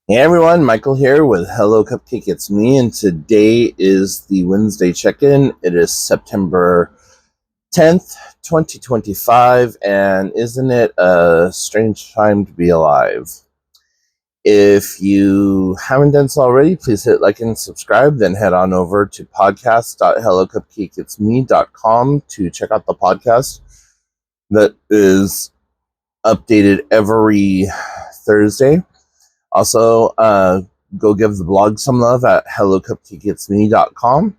Hey everyone, Michael here with Hello Cupcake It's Me, and today is the Wednesday check-in. It is September 10th, 2025, and isn't it a strange time to be alive? If you haven't done so already, please hit like and subscribe, then head on over to podcast.hellocupcakeitsme.com to check out the podcast that is updated every Thursday. Also, go give the blog some love at hellocupcakeitsme.com.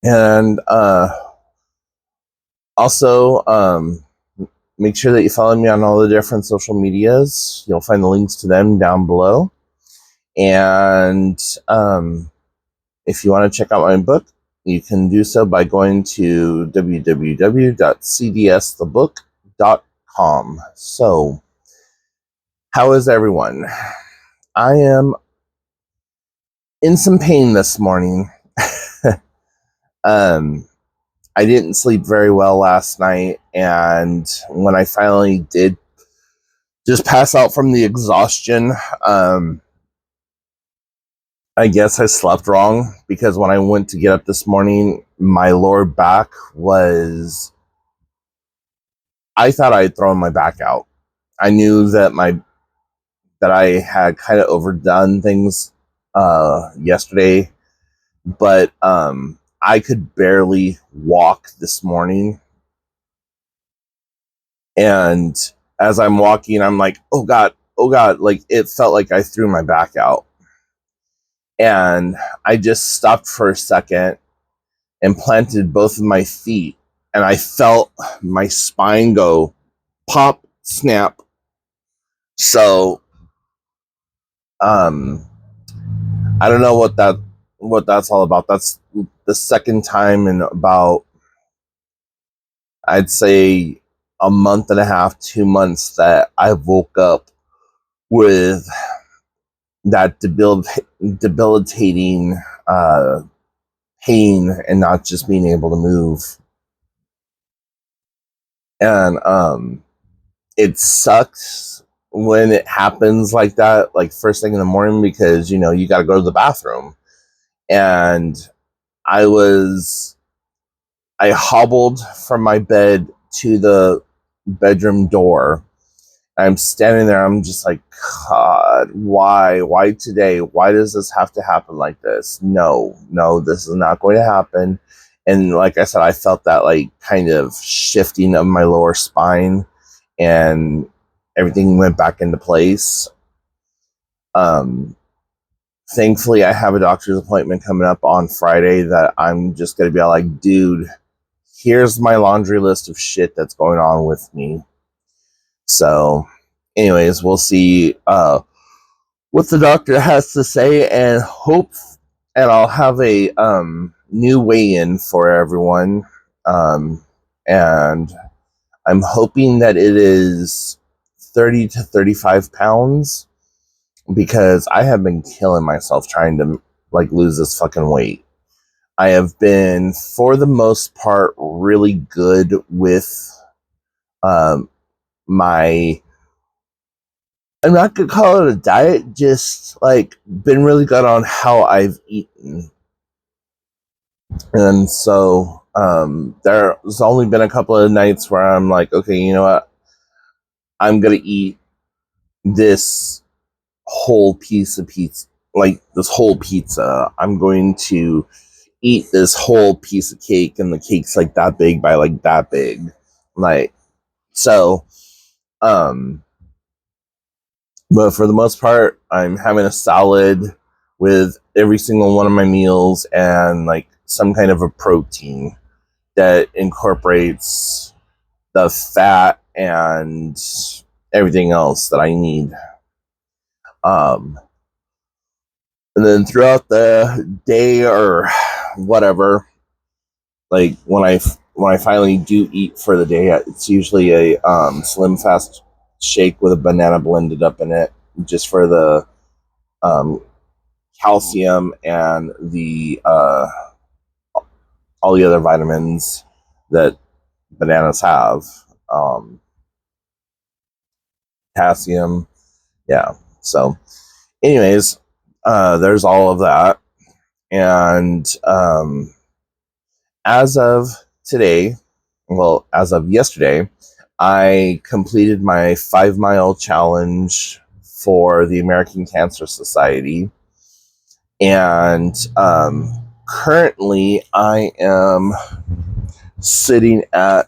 And also, make sure that you follow me on all the different social medias. You'll find the links to them down below. And if you want to check out my book, you can do so by going to www.cdsthebook.com. So, how is everyone? I am in some pain this morning. um, I didn't sleep very well last night, and when I finally did just pass out from the exhaustion, I guess I slept wrong because when I went to get up this morning, my lower back was. I thought I had thrown my back out. I knew that I had kind of overdone things yesterday, but I could barely walk this morning. And as I'm walking, I'm like, oh God, like it felt like I threw my back out. And I just stopped for a second and planted both of my feet. And I felt my spine go pop, snap. So, um, I don't know what that's all about. That's the second time in about, I'd say, a month and a half, 2 months that I woke up with that debilitating pain and not just being able to move. And it sucks when it happens like that, like first thing in the morning, because you got to go to the bathroom. And I was I hobbled from my bed to the bedroom door. I'm standing there. I'm just like, God, why? Why today? Why does this have to happen like this? No, this is not going to happen. And like I said, I felt that like kind of shifting of my lower spine, and everything went back into place. Um, Thankfully, I have a doctor's appointment coming up on Friday that I'm just going to be like, dude, here's my laundry list of shit that's going on with me. So, anyways, we'll see what the doctor has to say, and I'll have a new weigh-in for everyone. And I'm hoping that it is 30 to 35 pounds because I have been killing myself trying to like lose this fucking weight. I have been, for the most part, really good with um, my. I'm not gonna call it a diet, just like been really good on how I've eaten. And so there's only been a couple of nights where I'm like, okay, you know what? I'm gonna eat this whole piece of pizza, like this whole pizza. I'm going to eat this whole piece of cake, and the cake's like that big by like that big. Like, so, um, but for the most part, I'm having a salad with every single one of my meals and like some kind of a protein that incorporates the fat and everything else that I need. Um, and then throughout the day or whatever, like when I finally do eat for the day, it's usually a Slim Fast shake with a banana blended up in it, just for the um, calcium and the all the other vitamins that bananas have. Potassium, yeah. So, anyways, there's all of that. And as of today, well, as of yesterday, I completed my 5 mile challenge for the American Cancer Society. And currently, I am sitting at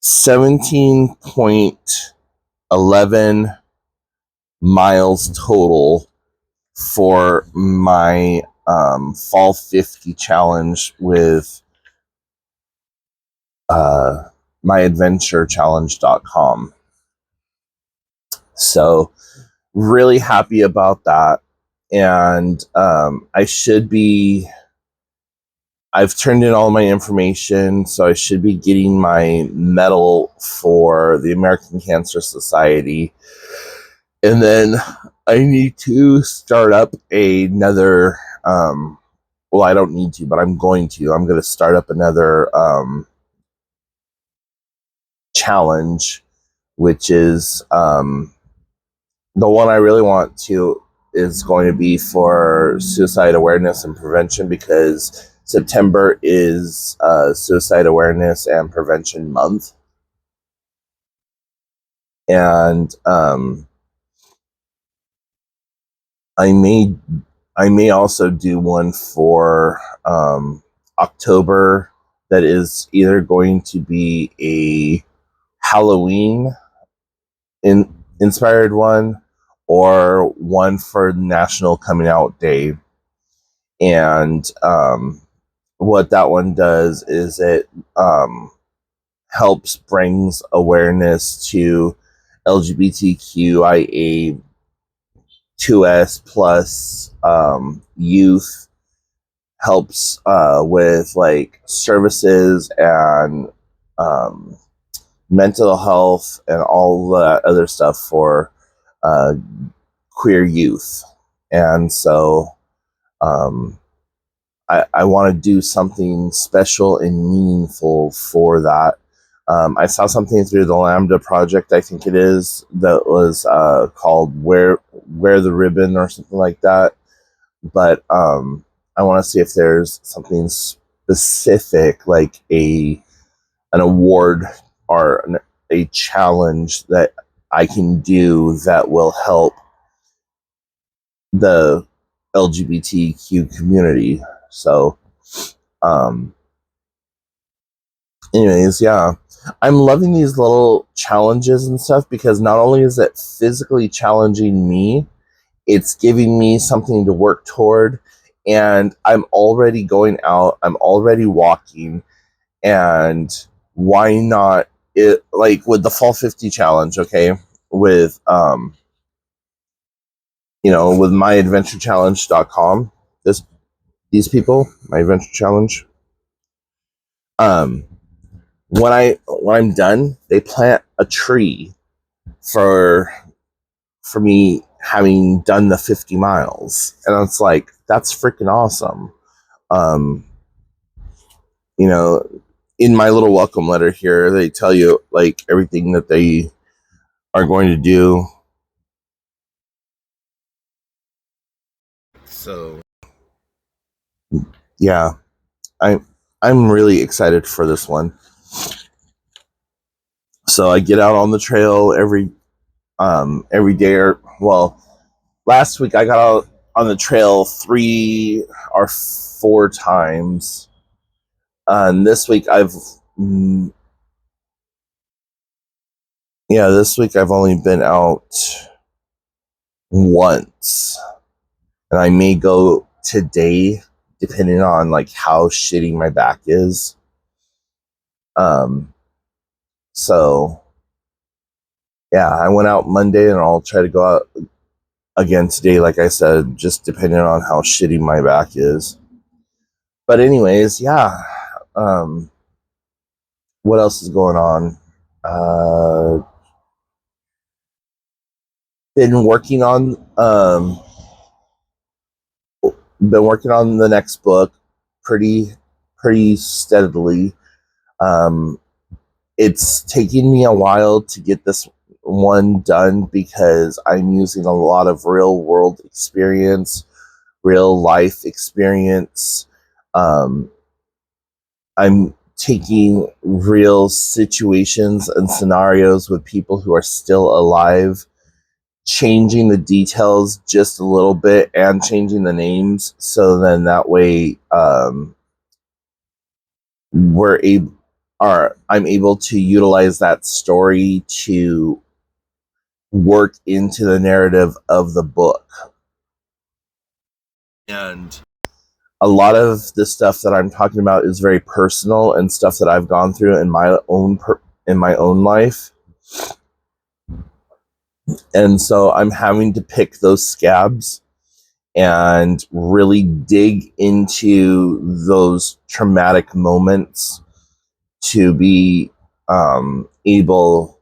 17.11 miles total for my fall 50 challenge with myadventurechallenge.com. So really happy about that. And I've turned in all my information, so I should be getting my medal for the American Cancer Society. And then I need to start up another, well, I don't need to, but I'm going to. I'm going to start up another challenge, which is the one I really want to is going to be for suicide awareness and prevention, because September is Suicide Awareness and Prevention Month. And I may also do one for October that is either going to be a Halloween inspired one or one for National Coming Out Day. And what that one does is it helps brings awareness to LGBTQIA 2S plus youth, helps with like services and mental health and all that other stuff for queer youth. And so I want to do something special and meaningful for that. I saw something through the Lambda project, I think it is, that was called Wear the Ribbon or something like that. But I want to see if there's something specific, like an award or a challenge that I can do that will help the LGBTQ community. So, anyways, yeah, I'm loving these little challenges and stuff, because not only is it physically challenging me, it's giving me something to work toward. And I'm already going out, I'm already walking. And why not it, like with the fall 50 challenge, okay, with with myadventurechallenge.com, these people, my adventure challenge, when I'm done, they plant a tree for me having done the 50 miles. And it's like, that's freaking awesome. You know, in my little welcome letter here, they tell you like everything that they are going to do. So yeah, I'm really excited for this one. So I get out on the trail every day, or well, last week I got out on the trail 3 or 4 times. And this week this week I've only been out once. And I may go today, depending on like how shitty my back is. So yeah, I went out Monday, and I'll try to go out again today, like I said, just depending on how shitty my back is. But anyways, yeah. What else is going on? Been working on the next book pretty steadily. It's taking me a while to get this one done because I'm using a lot of real world experience, real life experience. I'm taking real situations and scenarios with people who are still alive, changing the details just a little bit and changing the names, so then that way we're able are I'm able to utilize that story to work into the narrative of the book. And a lot of the stuff that I'm talking about is very personal and stuff that I've gone through in my own life. And so I'm having to pick those scabs and really dig into those traumatic moments to be able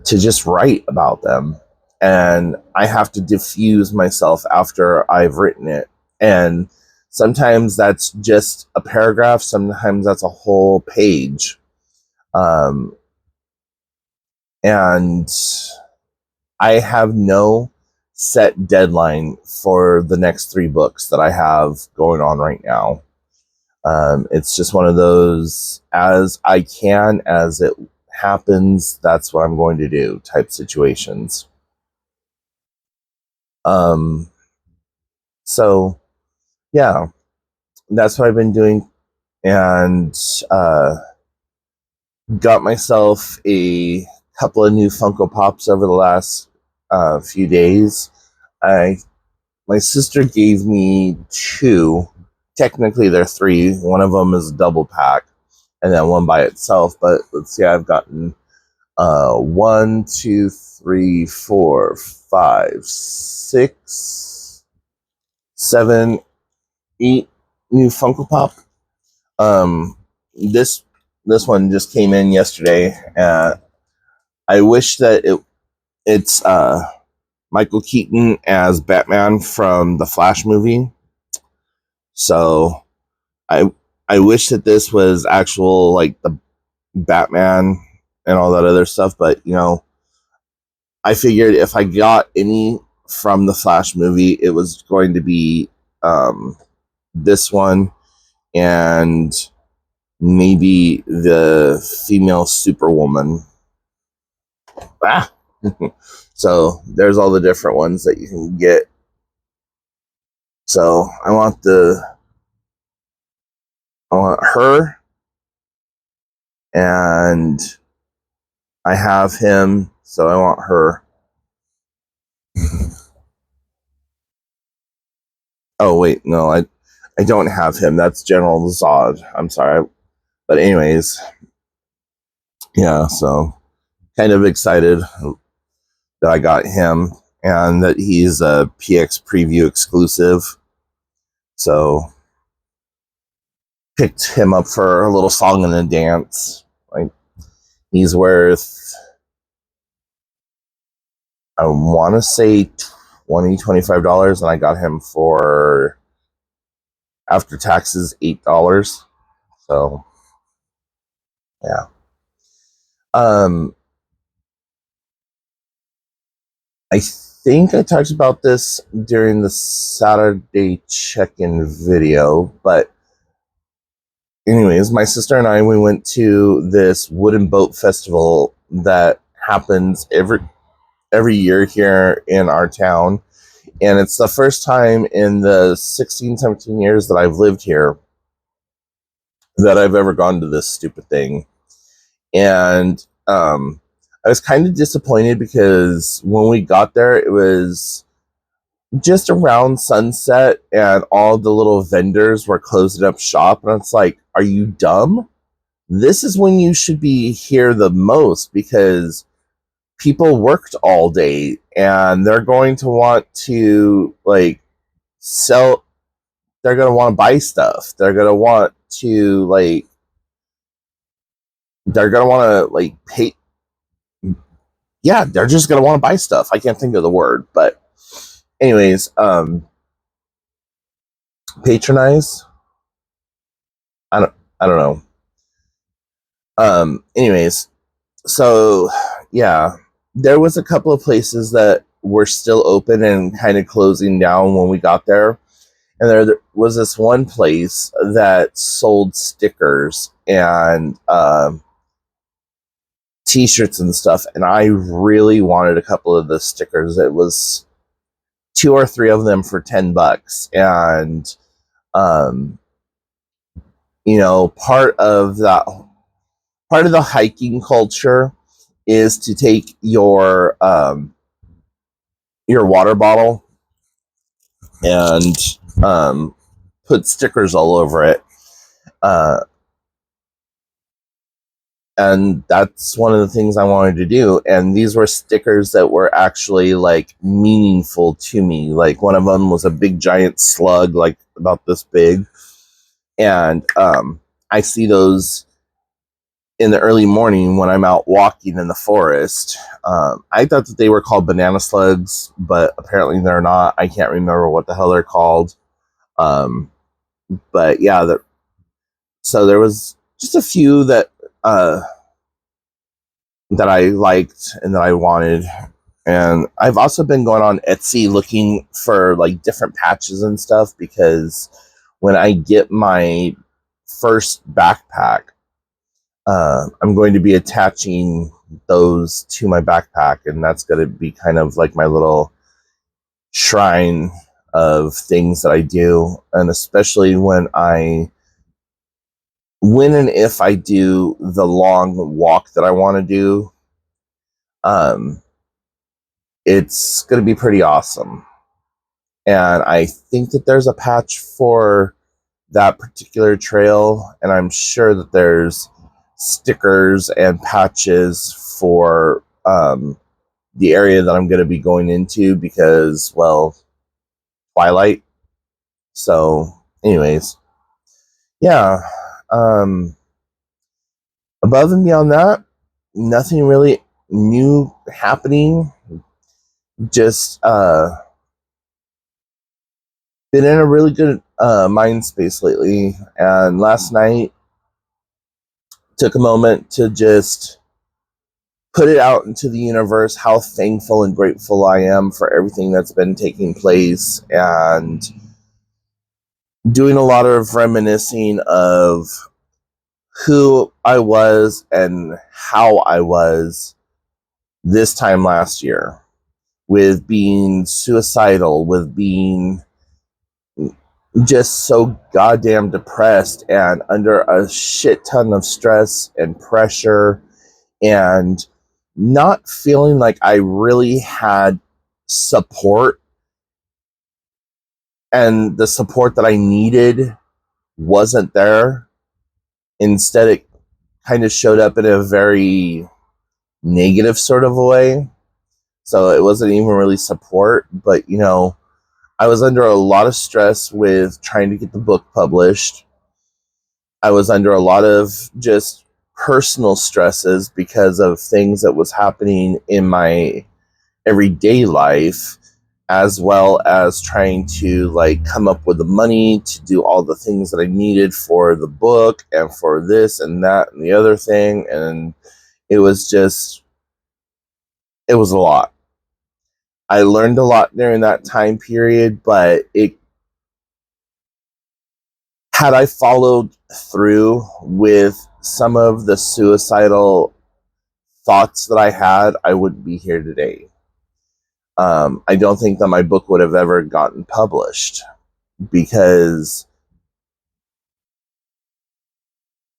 to just write about them. And I have to diffuse myself after I've written it. And sometimes that's just a paragraph, sometimes that's a whole page. And I have no set deadline for the next 3 books that I have going on right now. It's just one of those, as I can, as it happens, that's what I'm going to do type situations. So yeah, that's what I've been doing, and got myself a couple of new Funko Pops over the last few days. My sister gave me 2. Technically, they're 3. One of them is a double pack, and then one by itself. But let's see, I've gotten 1, 2, 3, 4, 5, 6, 7, 8 new Funko Pop. Um, this this one just came in yesterday. I wish that it's Michael Keaton as Batman from the Flash movie. So I I wish that this was actual, like, the Batman and all that other stuff, but I figured if I got any from the Flash movie, it was going to be this one and maybe the female Superwoman. Ah. So there's all the different ones that you can get. So I want her, and I have him, so I want her. Oh wait, no, I don't have him. That's General Zod. I'm sorry. But anyways, yeah, so kind of excited that I got him and that he's a PX preview exclusive. So picked him up for a little song and a dance. Like, he's worth, I want to say $25, and I got him for, after taxes, $8. So yeah. I think I talked about this during the Saturday check-in video, but anyways, my sister and I, we went to this wooden boat festival that happens every year here in our town, and it's the first time in the 16, 17 years that I've lived here that I've ever gone to this stupid thing. And I was kind of disappointed because when we got there, it was just around sunset and all the little vendors were closing up shop, and it's like, are you dumb? This is when you should be here the most, because people worked all day and they're going to want to, like, sell, they're going to want to buy stuff, they're going to want to, like, they're going to want to, like, pay. Yeah, they're just going to want to buy stuff. I can't think of the word, but anyways, patronize, I don't know. Anyways, so yeah, there was a couple of places that were still open and kind of closing down when we got there. And there was this one place that sold stickers and t-shirts and stuff, and I really wanted a couple of the stickers. It was two or three of them for $10, and um, part of the hiking culture is to take your water bottle and put stickers all over it. Uh, and that's one of the things I wanted to do. And these were stickers that were actually like meaningful to me. Like one of them was a big giant slug, like about this big. And I see those in the early morning when I'm out walking in the forest. I thought that they were called banana slugs, but apparently they're not. I can't remember what the hell they're called. Um, but yeah, so there was just a few that I liked and that I wanted. And I've also been going on Etsy looking for like different patches and stuff, because when I get my first backpack, I'm going to be attaching those to my backpack, and that's going to be kind of like my little shrine of things that I do. And especially when and if I do the long walk that I want to do, um, it's going to be pretty awesome. And I think that there's a patch for that particular trail, and I'm sure that there's stickers and patches for the area that I'm going to be going into, because, well, Twilight. So, anyways, yeah. Um, Above and beyond that, nothing really new happening. Just been in a really good mind space lately, and last night took a moment to just put it out into the universe how thankful and grateful I am for everything that's been taking place, and doing a lot of reminiscing of who I was and how I was this time last year, with being suicidal, with being just so goddamn depressed and under a shit ton of stress and pressure, and not feeling like I really had support, and the support that I needed wasn't there. Instead, it kind of showed up in a very negative sort of a way. So it wasn't even really support, but I was under a lot of stress with trying to get the book published. I was under a lot of just personal stresses because of things that was happening in my everyday life, as well as trying to like come up with the money to do all the things that I needed for the book and for this and that and the other thing. And it was it was a lot. I learned a lot during that time period, but had I followed through with some of the suicidal thoughts that I had, I wouldn't be here today. I don't think that my book would have ever gotten published, because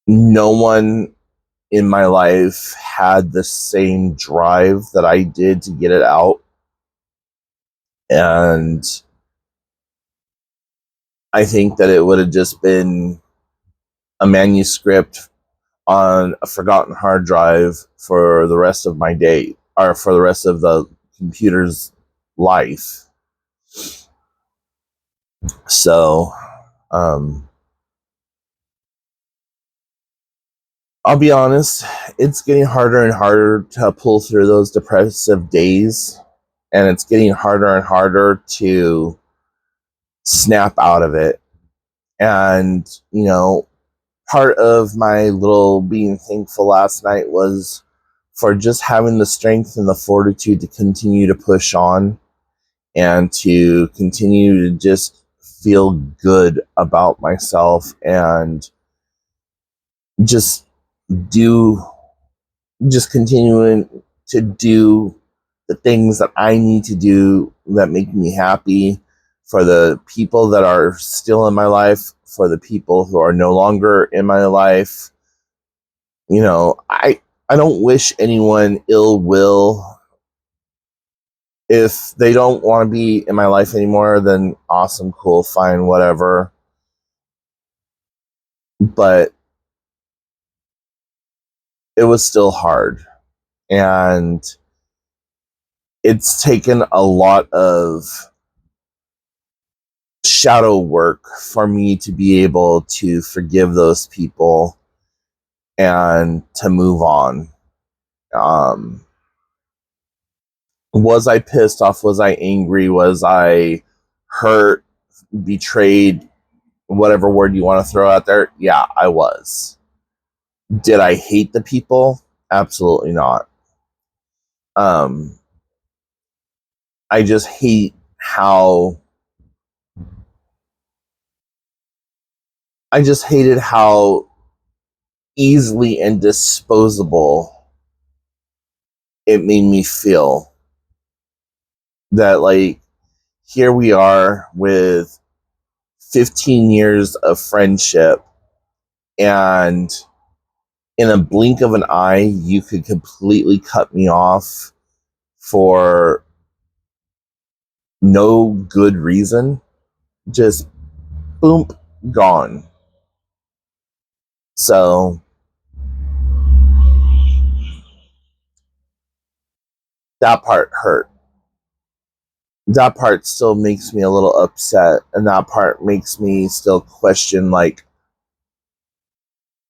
no one in my life had the same drive that I did to get it out. And I think that it would have just been a manuscript on a forgotten hard drive for the rest of my day, or for the rest of the computer's life. So, um, I'll be honest, it's getting harder and harder to pull through those depressive days, and it's getting harder and harder to snap out of it. And, part of my little being thankful last night was for just having the strength and the fortitude to continue to push on and to continue to just feel good about myself and just do, just continuing to do the things that I need to do that make me happy, for the people that are still in my life, for the people who are no longer in my life. You know, I don't wish anyone ill will. If they don't want to be in my life anymore, then awesome, cool, fine, whatever. But it was still hard. And it's taken a lot of shadow work for me to be able to forgive those people and to move on. Um, was I pissed off? Was I angry? Was I hurt, betrayed, whatever word you want to throw out there? Yeah, I was. Did I hate the people? Absolutely not. I just hate how I just hated how easily and disposable it made me feel. That, like, here we are with 15 years of friendship, and in a blink of an eye, you could completely cut me off for no good reason. Just boom, gone. So that part hurt. That part still makes me a little upset, and that part makes me still question, like,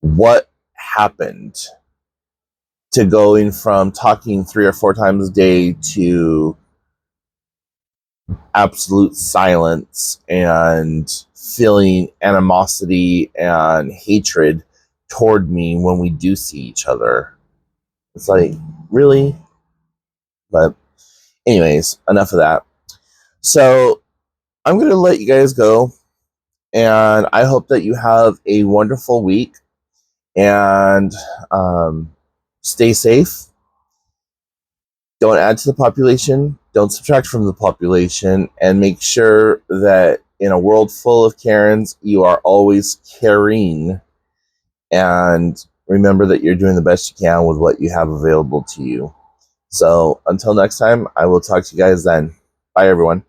what happened to going from talking 3 or 4 times a day to absolute silence and feeling animosity and hatred toward me when we do see each other. It's like, really? But anyways, enough of that. So I'm going to let you guys go, and I hope that you have a wonderful week, and stay safe. Don't add to the population, don't subtract from the population, and make sure that in a world full of Karens, you are always caring, and remember that you're doing the best you can with what you have available to you. So until next time, I will talk to you guys then. Bye, everyone.